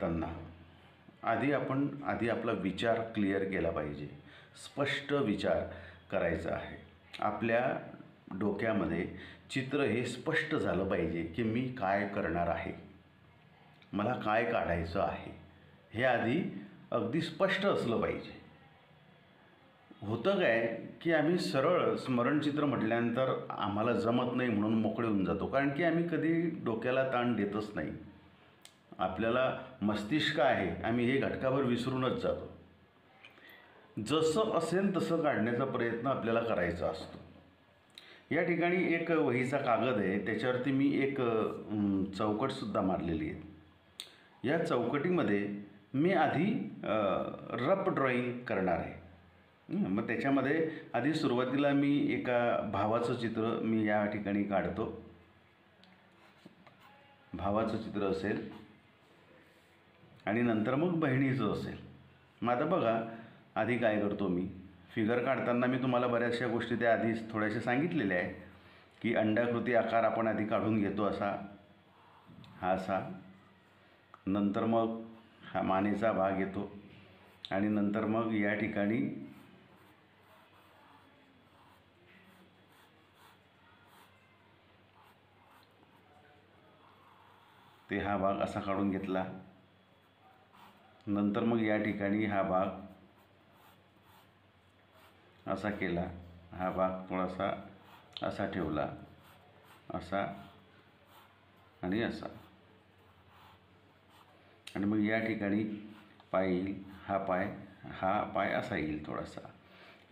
काढताना आधी आपला विचार क्लिअर केला पाहिजे. स्पष्ट विचार करायचा आहे. आपल्या डोक्यामध्ये चित्र हे स्पष्ट झालं पाहिजे की मी काय करणार आहे, मला काय काढायचं आहे, हे आधी अगदी स्पष्ट असलं पाहिजे. होतं काय की आम्ही सरळ स्मरणचित्र म्हटल्यानंतर आम्हाला जमत नाही म्हणून मोकळे होऊन जातो, कारण की आम्ही कधी डोक्याला ताण देतच नाही. आपल्याला मस्तिष्क आहे, आम्ही हे घटकाभर विसरूनच जातो. जसं असेल तसं काढण्याचा प्रयत्न आपल्याला करायचा असतो. या ठिकाणी एक वहीचा कागद आहे, त्याच्यावरती मी एक चौकटसुद्धा मारलेली आहे. या चौकटीमध्ये मी आधी रफ ड्रॉईंग करणार आहे. मग त्याच्यामध्ये आधी सुरुवातीला मी एका भावाचं चित्र मी या ठिकाणी काढतो. भावाचं चित्र असेल आणि नंतर मग बहिणीचं असेल. मग आता बघा, आधी काय करतो मी, फिगर काढताना मी तुम्हाला बऱ्याचशा गोष्टी त्या आधीच थोड्याशा सांगितलेल्या आहे की अंडाकृती आकार आपण आधी काढून घेतो, हा असा. नंतर मग हा मानेचा भाग येतो आणि नंतर मग या ठिकाणी ते हा भाग असा काढून घेतला. नंतर मग या ठिकाणी हा भाग असा केला, हा भाग थोडासा असा ठेवला, असा आणि असा. आणि मग या ठिकाणी पाय येईल, हा पाय असा येईल थोडासा.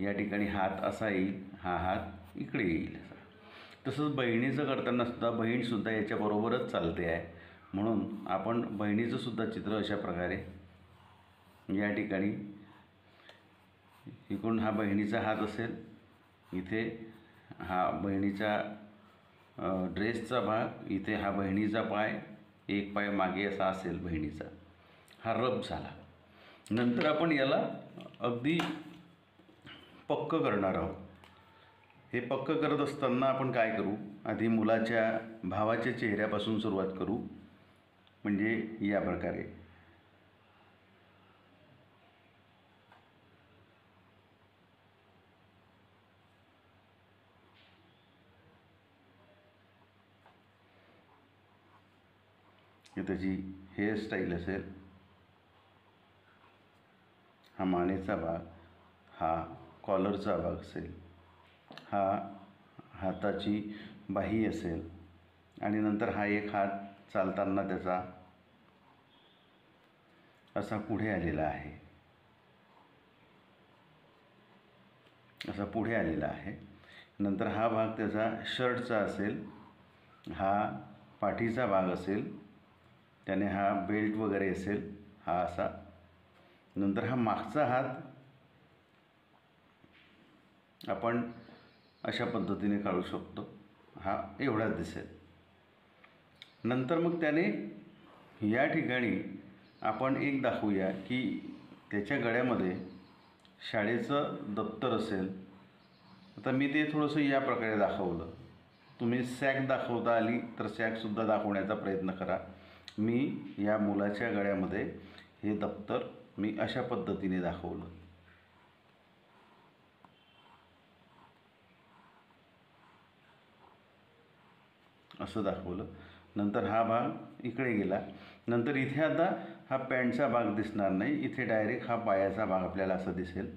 या ठिकाणी हात असा येईल, हा हात इकडे येईल. तसंच बहिणीचं करताना सुद्धा बहीणसुद्धा याच्याबरोबरच चालते आहे, म्हणून आपण बहिणीचं सुद्धा चित्र अशा प्रकारे या ठिकाणी इकडून हा बहिणीचा हात असेल, इथे हा बहिणीचा ड्रेसचा भाग, इथे हा बहिणीचा पाय, एक पाय मागे असा असेल बहिणीचा. हा रफ झाला. नंतर आपण याला अगदी पक्क करणार आहोत. हे पक्क करत असताना आपण काय करू, आधी मुलाच्या भावाच्या चेहऱ्यापासून सुरुवात करू. म्हणजे या प्रकारे त्याची हेअरस्टाईल असेल, हा मानेचा भाग, हा कॉलरचा भाग असेल, हा हाताची बाही असेल आणि नंतर हा एक हात चालताना त्याचा असा पुढे आलेला आहे, असा पुढे आलेला आहे. नंतर हा भाग त्याचा शर्टचा असेल, हा पाठीचा भाग असेल, त्याने हा बेल्ट वगैरे असेल, हा असा. नंतर हा मागचा हात आपण अशा पद्धतीने काढू शकतो, हा एवढाच दिसेल. नंतर मग त्याने या ठिकाणी आपण एक दाखवूया की त्याच्या गळ्यामध्ये शाळेचं दप्तर असेल. आता मी ते थोडंसं या प्रकारे दाखवलं. तुम्ही सॅक दाखवता आली तर सॅकसुद्धा दाखवण्याचा प्रयत्न करा. मी या मुलाच्या गळ्यामध्ये हे दप्तर मी अशा पद्धतीने दाखवलं. असं दाखवलं. नंतर हा भाग इकडे गेला. नंतर इथे आता हा पॅन्टचा भाग दिसणार नाही, इथे डायरेक्ट हा पायाचा भाग आपल्याला असा दिसेल,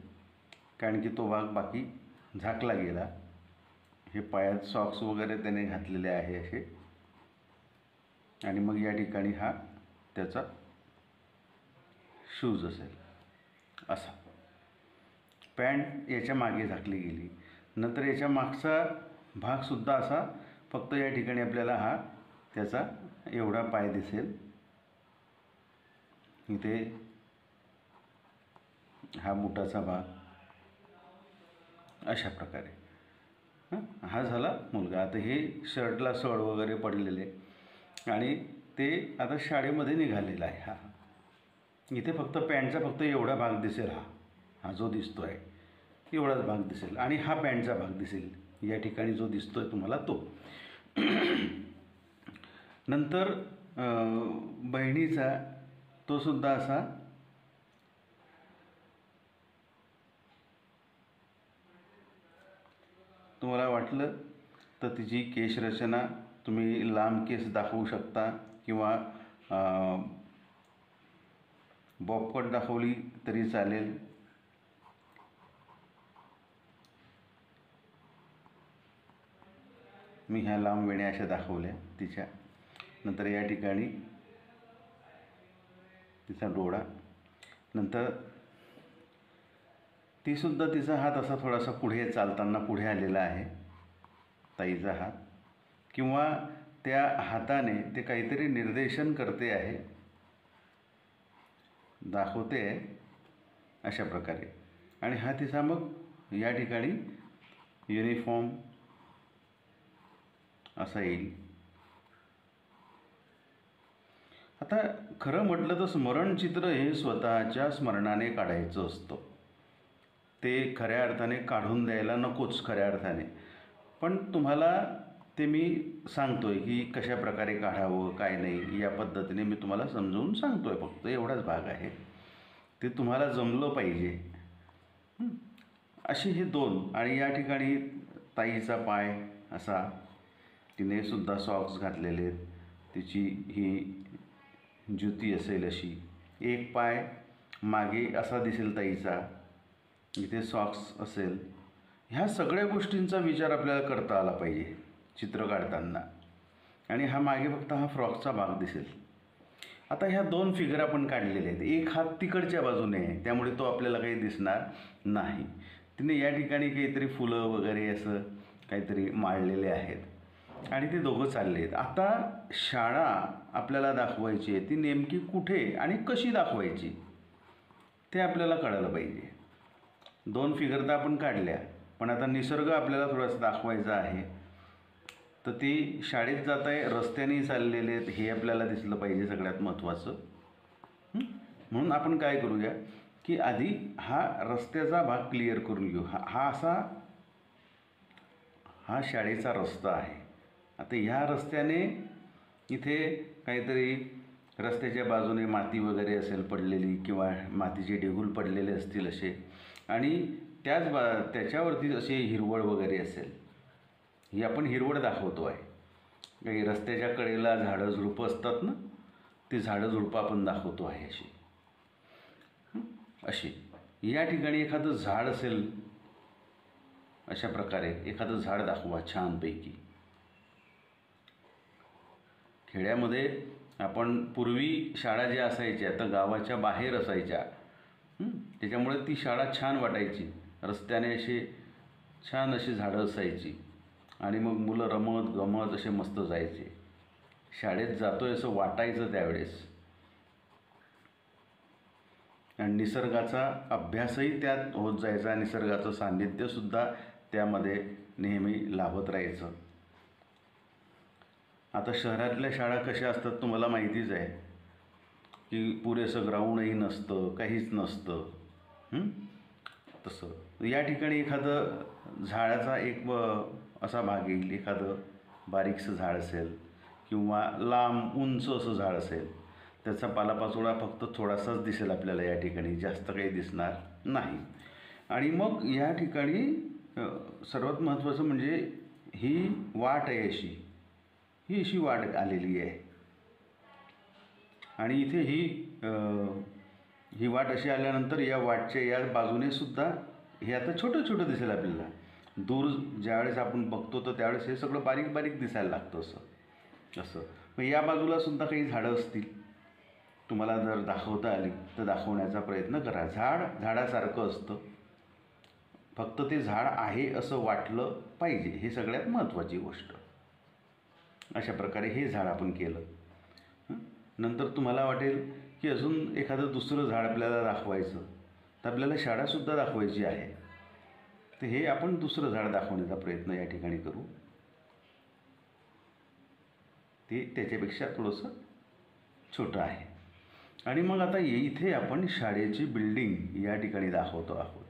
कारण की तो भाग बाकी झाकला गेला. हे पायात सॉक्स वगैरे त्याने घातलेले आहे असे. आणि मग या ठिकाणी हा त्याचा शूज असेल असा. पॅन्ट याच्या मागे झाकली गेली. नंतर याच्या मागचा भागसुद्धा असा, फक्त या ठिकाणी आपल्याला हा त्याचा एवढा पाय दिसेल. इथे हा बुटाचा भाग अशा प्रकारे. हा झाला मुलगा. आता हे शर्टला सळ वगैरे पडलेले आणि ते आता शाळेमध्ये निघालेला आहे. हा इथे फक्त पॅन्टचा फक्त एवढा भाग दिसेल, हा जो दिसतो आहे एवढाच भाग दिसेल. आणि हा पॅन्टचा भाग दिसेल या ठिकाणी जो दिसतो आहे तुम्हाला तो. नंतर बहिणीचा तो सुद्धा असा तुम्हाला वाटलं तर तिची केशरचना तुम्ही लांब केस दाखवू शकता किंवा बॉबकट दाखवली तरी चालेल. मी ह्या लांब वेण्या अशा दाखवल्या तिच्या. नंतर या ठिकाणी तिचा डोळा. नंतर तीसुद्धा तिचा हात असा थोडासा पुढे चालताना पुढे आलेला आहे ताईचा हात, किंवा त्या हाताने ते काहीतरी निर्देशन करते आहे, दाखवते आहे अशा प्रकारे. आणि हा तिचा मग या ठिकाणी युनिफॉर्म असा येईल. आता खरं म्हटलं तर स्मरणचित्र हे स्वतःच्या स्मरणाने काढायचं असतं. ते खऱ्या अर्थाने काढून द्यायला नकोच खऱ्या अर्थाने, पण तुम्हाला ते मी सांगतो आहे की कशा प्रकारे काढावं काय नाही, या पद्धतीने मी तुम्हाला समजावून सांगतो आहे. फक्त एवढाच भाग आहे, ते तुम्हाला जमलं पाहिजे. असे हे दोन. आणि या ठिकाणी ताईचा पाय असा, तिने सुद्धा सॉक्स घातलेले आहेत, तिची ही ज्युती असेल अशी. एक पाय मागे असा दिसेल ताईचा, इथे सॉक्स असेल. ह्या सगळ्या गोष्टींचा विचार आपल्याला करता आला पाहिजे चित्र काढताना. आणि हा मागे फक्त हा फ्रॉकचा भाग दिसेल. आता ह्या दोन फिगर आपण काढलेले आहेत. एक हात तिकडच्या बाजूने आहे, त्यामुळे तो आपल्याला काही दिसणार नाही. तिने या ठिकाणी काहीतरी फुलं वगैरे असं काहीतरी माळलेले आहेत आणि ते दोघं चालले आहेत. आता शाळा आपल्याला दाखवायची आहे, ती नेमकी कुठे आणि कशी दाखवायची ते आपल्याला कळलं पाहिजे. दोन फिगर तर आपण काढल्या, पण आता निसर्ग आपल्याला थोडासा दाखवायचा आहे. तर ती शाळेत जात आहे, रस्त्याने चाललेले आहेत हे आपल्याला दिसलं पाहिजे सगळ्यात महत्त्वाचं. म्हणून आपण काय करूया की आधी हा रस्त्याचा भाग क्लिअर करून घेऊ. हा शाळेचा रस्ता आहे. आता ह्या रस्त्याने इथे काहीतरी रस्त्याच्या बाजूने माती वगैरे असेल पडलेली, किंवा मातीचे ढेगूळ पडलेले असतील असे, आणि त्याच्यावरती असे हिरवळ वगैरे असेल. ही आपण हिरवळ दाखवतो आहे. काही रस्त्याच्या कडेला झाडं झुडपं असतात ना, ती झाडं झुडपं आपण दाखवतो आहे अशी. या ठिकाणी एखादं झाड असेल, अशा प्रकारे एखादं झाड दाखवा छानपैकी. खेड्यामध्ये आपण पूर्वी शाळा ज्या असायच्या तर गावाच्या बाहेर असायच्या, त्याच्यामुळे ती शाळा छान वाटायची. रस्त्याने असे छान अशी झाडं असायची आणि मग मुलं रमत गमत असे मस्त जायचे. शाळेत जातोय असं वाटायचं त्यावेळेस. आणि निसर्गाचा अभ्यासही त्यात होत जायचा, निसर्गाचं सान्निध्यसुद्धा त्यामध्ये नेहमी लाभत राहायचं. आता शहरातल्या शाळा कशा असतात तुम्हाला माहितीच आहे की पुरेसं ग्राउंडही नसतं, काहीच नसतं. तसं या ठिकाणी एखादं झाडाचा एक असा भाग येईल, एखादं बारीकसं झाड असेल किंवा लांब उंच असं झाड असेल, त्याचा पालापाचोळा फक्त थोडासाच दिसेल आपल्याला या ठिकाणी, जास्त काही दिसणार नाही. आणि मग या ठिकाणी सर्वात महत्त्वाचं म्हणजे ही वाट आहे ही अशी वाट आलेली आहे. आणि इथे ही वाट अशी आल्यानंतर या वाटच्या या बाजूने सुद्धा हे आता छोटं छोटं दिसेल आपल्याला. दूर ज्यावेळेस आपण बघतो तर त्यावेळेस हे सगळं बारीक बारीक दिसायला लागतं असं. मग या बाजूला सुद्धा काही झाडं असतील, तुम्हाला जर दाखवता आली तर दाखवण्याचा प्रयत्न करा. झाडासारखं असतं, फक्त ते झाड आहे असं वाटलं पाहिजे, हे सगळ्यात महत्त्वाची गोष्ट. अशा प्रकारे हे झाड आपण केलं. नंतर तुम्हाला वाटेल की अजून एखादं दुसरं झाड आपल्याला दाखवायचं, तर आपल्याला शाळासुद्धा दाखवायची आहे, तर हे आपण दुसरं झाड दाखवण्याचा प्रयत्न या ठिकाणी करू. ते त्याच्यापेक्षा थोडंसं छोटं आहे. आणि मग आता इथे आपण शाळेची बिल्डिंग या ठिकाणी दाखवतो आहोत.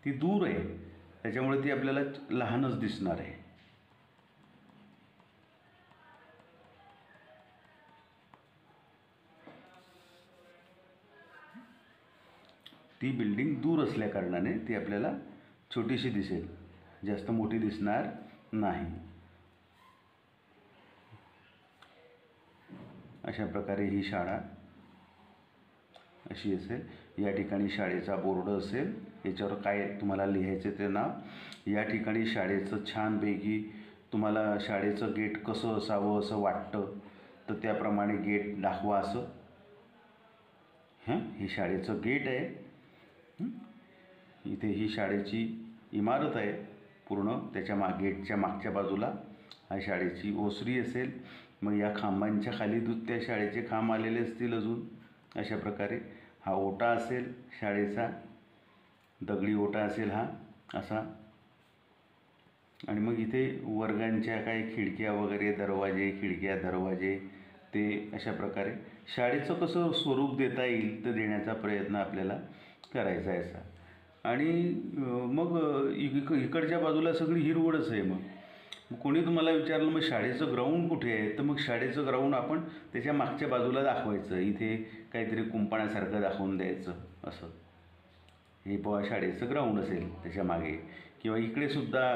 ती दूर आहे, त्याच्यामुळे ती आपल्याला लहानच दिसणार आहे. ती बिल्डिंग दूर असल्याकारणाने ती आपल्याला छोटीशी दिसेल, जास्त मोठी दिसणार नाही. अशा प्रकारे ही शाळा अशी असेल. या ठिकाणी शाळेचा बोर्ड असेल, याच्यावर काय तुम्हाला लिहायचं ते नाव. या ठिकाणी शाळेचं छानपैकी तुम्हाला शाळेचं गेट कसं असावं असं वाटतं तर त्याप्रमाणे गेट दाखवा असं. हे शाळेचं गेट आहे. इथे ही शाळेची इमारत आहे पूर्ण. त्याच्या गेटच्या मागच्या बाजूला हा शाळेची ओसरी असेल. मग या खांबांच्या खाली त्या शाळेचे खांब आलेले असतील अजून. अशा प्रकारे हा ओटा असेल शाळेचा, दगडी ओटा असेल हा असा. आणि मग इथे वर्गांच्या काही खिडक्या वगैरे, दरवाजे ते अशा प्रकारे शाळेचं कसं स्वरूप देता येईल तर देण्याचा प्रयत्न आपल्याला करायचा आहे असा. आणि मग इकडच्या बाजूला सगळी हिरवळच आहे. मग कोणी तुम्हाला विचारलं मग शाळेचं ग्राउंड कुठे आहे, तर मग शाळेचं ग्राउंड आपण त्याच्या मागच्या बाजूला दाखवायचं. इथे काहीतरी कुंपणासारखं दाखवून द्यायचं असं. हे बुवा शाळेचं ग्राउंड असेल त्याच्या मागे. किंवा इकडेसुद्धा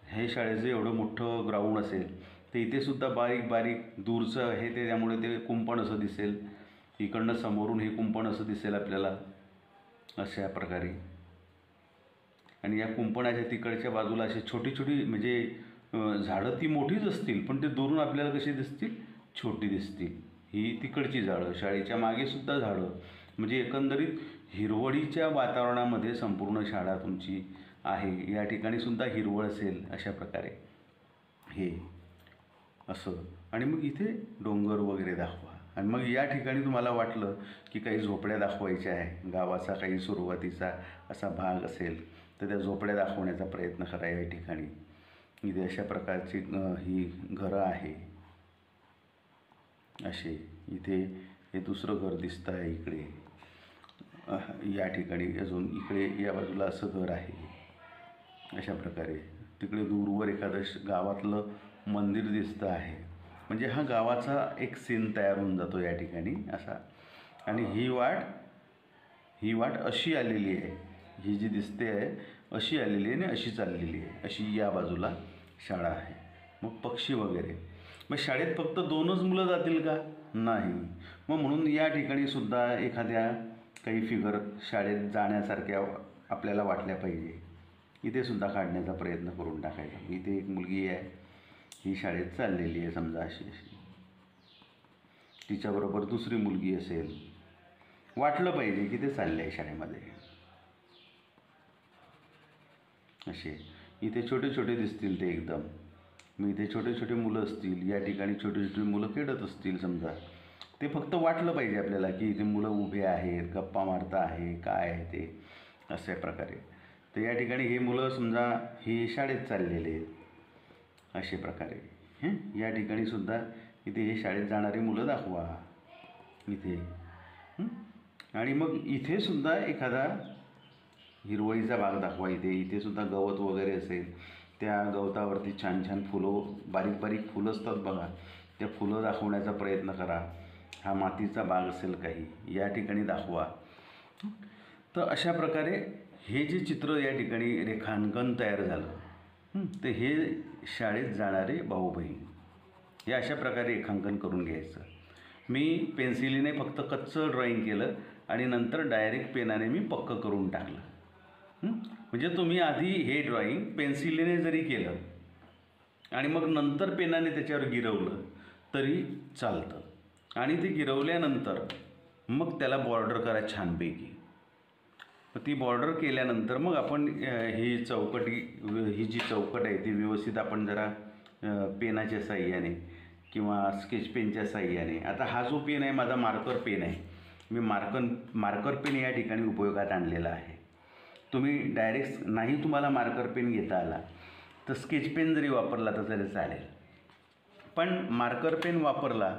हे शाळेचं एवढं मोठं ग्राउंड असेल तर इथेसुद्धा बारीक दूरचं आहे ते, त्यामुळे ते कुंपण असं दिसेल. इकडनं समोरून हे कुंपण असं दिसेल आपल्याला अशा प्रकारे. आणि या कुंपणाच्या तिकडच्या बाजूला अशी छोटी म्हणजे झाडं ती मोठीच असतील पण ते दुरून आपल्याला कशी दिसतील, छोटी दिसतील. ही तिकडची झाडं, शाळेच्या मागेसुद्धा झाडं. म्हणजे एकंदरीत हिरवळीच्या वातावरणामध्ये संपूर्ण शाळा तुमची आहे. या ठिकाणीसुद्धा हिरवळ असेल अशा प्रकारे हे असं. आणि मग इथे डोंगर वगैरे दाखवा. आणि मग या ठिकाणी तुम्हाला वाटलं की काही झोपड्या दाखवायच्या आहे, गावाचा काही सुरुवातीचा असा भाग असेल तर त्या झोपड्या दाखवण्याचा प्रयत्न करा. या ठिकाणी इथे अशा प्रकारची ही घरं आहे असे. इथे हे दुसरं घर दिसतं आहे इकडे. या ठिकाणी अजून इकडे या बाजूला असं घर आहे अशा प्रकारे. तिकडे दूरवर एखादं गावातलं मंदिर दिसतं आहे. म्हणजे हा गावाचा एक सीन तयार होऊन जातो या ठिकाणी असा. आणि ही वाट अशी आलेली आहे, ही जी दिसते आहे अशी आलेली आहे आणि अशी चाललेली आहे अशी. या बाजूला शाळा आहे. मग पक्षी वगैरे. मग शाळेत फक्त 2च मुलं जातील का, नाही. मग म्हणून या ठिकाणी सुद्धा एखाद्या काही फिगर शाळेत जाण्यासारख्या आपल्याला वाटल्या पाहिजे. इथे सुद्धा काढण्याचा प्रयत्न करून टाकायचा. इथे एक मुलगी आहे, ही शाळेत चाललेली आहे समजा अशी. तिच्याबरोबर दुसरी मुलगी असेल. वाटलं पाहिजे की ते चालले आहे शाळेमध्ये असे. इथे छोटे दिसतील ते एकदम. मग इथे छोटे मुलं असतील. या ठिकाणी छोटी मुलं खेळत असतील समजा. ते फक्त वाटलं पाहिजे आपल्याला की इथे मुलं उभे आहेत, गप्पा मारता आहे, काय आहे ते अशा प्रकारे. तर या ठिकाणी हे मुलं समजा हे शाळेत चाललेले आहेत अशा प्रकारे. या ठिकाणीसुद्धा इथे हे शाळेत जाणारी मुलं दाखवा इथे. आणि मग इथेसुद्धा एखादा हिरवळीचा भाग दाखवा. इथेसुद्धा गवत वगैरे असेल. त्या गवतावरती छान फुलं, बारीक फुलं असतात बघा, त्या फुलं दाखवण्याचा प्रयत्न करा. हा मातीचा भाग असेल काही, या ठिकाणी दाखवा. तर अशा प्रकारे हे जे चित्र या ठिकाणी रेखांकन तयार झालं तर हे शाळेत जाणारे भाऊ बहीण हे अशा प्रकारे रेखांकन करून घ्यायचं. मी पेन्सिलीने फक्त कच्चं ड्रॉईंग केलं आणि नंतर डायरेक्ट पेनाने मी पक्कं करून टाकलं. म्हणजे तुम्ही आधी हे ड्रॉईंग पेन्सिलीने जरी केलं आणि मग नंतर पेनाने त्याच्यावर गिरवलं तरी चालतं. आणि ते गिरवल्यानंतर मग त्याला बॉर्डर करा छानपैकी. ती बॉर्डर केल्यानंतर मग आपण ही जी चौकट आहे ती व्यवस्थित आपण जरा पेनाच्या साह्याने किंवा स्केच पेनच्या साह्याने. आता हा जो पेन आहे माझा मार्कर पेन आहे. मी मार्कर पेन या ठिकाणी उपयोगात आणलेला आहे. तुम्ही डायरेक्ट नाही तुम्हाला मार्कर पेन घेता आला तर स्केच पेन जरी वापरला तर तरी चालेल. पण मार्कर पेन वापरला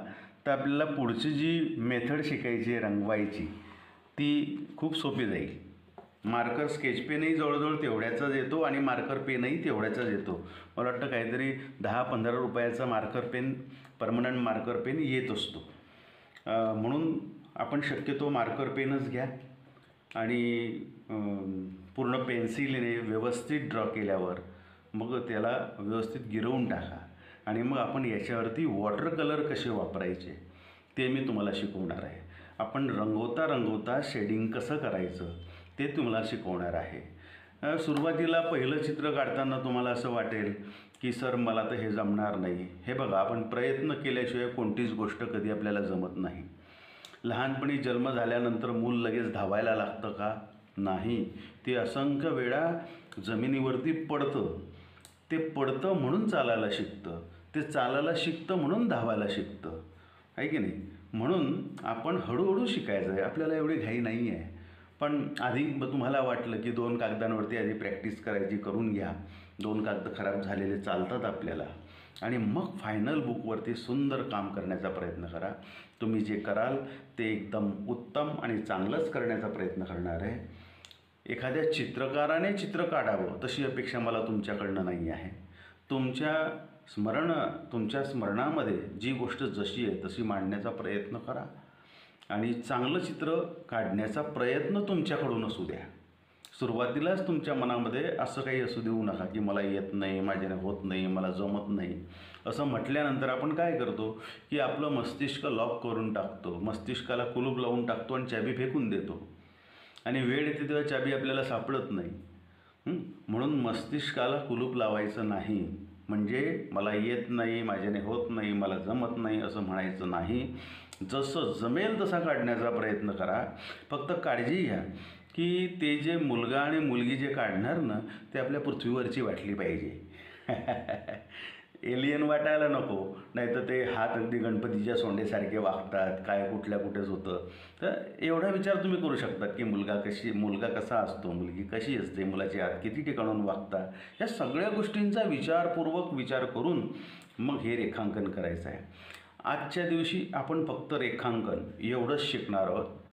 तर आपल्याला पुढची जी मेथड शिकायची आहे रंगवायची ती खूप सोपी जाईल. मार्कर स्केच पेनही जवळजवळ तेवढ्याचाच येतो आणि मार्कर पेनही तेवढ्याचाच येतो. मला वाटतं काहीतरी 10-15 रुपयाचा marker pen, permanent marker pen येत असतो. म्हणून आपण शक्यतो मार्कर पेनच घ्या. आणि पूर्ण पेन्सिलीने व्यवस्थित ड्रॉ केल्यावर मग त्याला व्यवस्थित गिरवून टाका आणि मग आपण याच्यावरती वॉटर कलर कसे वापरायचे ते मी तुम्हाला शिकवणार आहे. आपण रंगवता रंगवता शेडिंग कसं करायचं ते तुम्हाला शिकवणार आहे. सुरुवातीला पहिलं चित्र काढताना तुम्हाला असं वाटेल की सर मला तर हे जमणार नाही. हे बघा, आपण प्रयत्न केल्याशिवाय कोणतीच गोष्ट कधी आपल्याला जमत नाही. लहानपणी जन्म झाल्यानंतर मूल लगेच धावायला लागतं का? नाही. ते असंख्य वेळा जमिनीवरती पडतं. ते पडतं म्हणून चालायला शिकतं. ते चालायला शिकतं म्हणून धावायला शिकतं, आहे की नाही? म्हणून आपण हळूहळू शिकायचं आहे. आपल्याला एवढी घाई नाही आहे. पण आधी तुम्हाला वाटलं की 2 कागदांवरती आधी प्रॅक्टिस करायची, करून घ्या. 2 कागद खराब झालेले चालतात आपल्याला. आणि मग फायनल बुकवरती सुंदर काम करण्याचा प्रयत्न करा. तुम्ही जे कराल ते एकदम उत्तम आणि चांगलंच करण्याचा प्रयत्न करणार आहे. एखाद्या चित्रकाराने चित्र काढावं तशी अपेक्षा मला तुमच्याकडनं नाही आहे. तुमच्या स्मरणामध्ये जी गोष्ट जशी आहे तशी मांडण्याचा प्रयत्न करा आणि चांगलं चित्र काढण्याचा प्रयत्न तुमच्याकडून असू द्या. सुरुवातीलाच तुमच्या मनामध्ये असं काही असू देऊ नका की मला येत नाही, माझ्याने होत नाही, मला जमत नाही. असं म्हटल्यानंतर आपण काय करतो की आपलं मस्तिष्क लॉक करून टाकतो, मस्तिष्काला कुलूप लावून टाकतो आणि चाबी फेकून देतो आणि वेळ येते तेव्हा चाबी आपल्याला सापडत नाही. म्हणून मस्तिष्काला कुलूप लावायचं नाही. म्हणजे मला येत नाही, माझ्याने होत नाही, मला जमत नाही असं म्हणायचं नाही. जसं जमेल तसा काढण्याचा प्रयत्न करा. फक्त काळजी घ्या की ते जे मुलगा आणि मुलगी जे काढणार ना ते आपल्या पृथ्वीवरची वाटली पाहिजे. एलियन वाटायला नको. नाही तर ते हात अगदी गणपतीच्या सोंडेसारखे वागतात, काय कुठल्या कुठेच होतं. तर एवढा विचार तुम्ही करू शकतात की मुलगा कसा असतो, मुलगी कशी असते, मुलाचे हात किती ठिकाणून वागतात. ह्या सगळ्या गोष्टींचा विचारपूर्वक विचार करून मग हे रेखांकन करायचं आहे. आजच्या दिवशी आपण फक्त रेखांकन एवढंच शिकणार आहोत.